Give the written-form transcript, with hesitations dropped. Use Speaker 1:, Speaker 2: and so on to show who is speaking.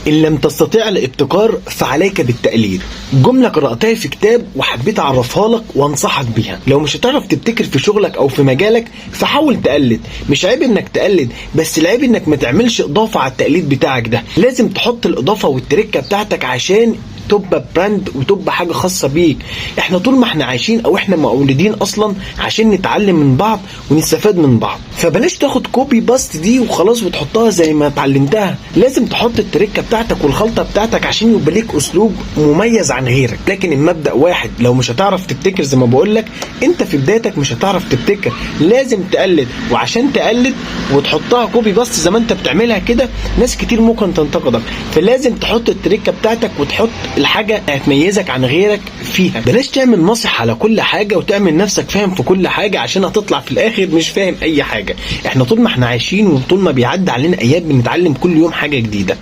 Speaker 1: إن لم تستطيع الابتكار فعليك بالتقليد. جملة قرأتها في كتاب وحبيت أعرفها لك وأنصحك بيها. لو مش هتعرف تبتكر في شغلك أو في مجالك فحاول تقلد. مش عيب إنك تقلد، بس العيب إنك ما تعملش إضافة على التقليد بتاعك ده. لازم تحط الإضافة والتركة بتاعتك عشان تبقى براند وتبقى حاجة خاصة بيك. احنا طول ما احنا عايشين او احنا مولودين اصلا عشان نتعلم من بعض ونستفاد من بعض، فبلاش تاخد كوبي باست دي وخلاص وتحطها زي ما اتعلمتها. لازم تحط التركة بتاعتك والخلطة بتاعتك عشان يبقى ليك اسلوب مميز عن غيرك. لكن المبدأ واحد، لو مش هتعرف تبتكر زي ما بقولك انت في بدايتك مش هتعرف تبتكر، لازم تقلد. وعشان تقلد وتحطها كوبي باست زي ما انت بتعملها كده ناس كتير ممكن تنتقدك، فلازم تحط التركة بتاعتك وتحط الحاجة هتميزك عن غيرك فيها. بلاش تعمل نصح على كل حاجة وتعمل نفسك فاهم في كل حاجة عشان هتطلع في الاخر مش فاهم اي حاجة. احنا طول ما احنا عايشين وطول ما بيعدي علينا ايام بنتعلم كل يوم حاجة جديدة.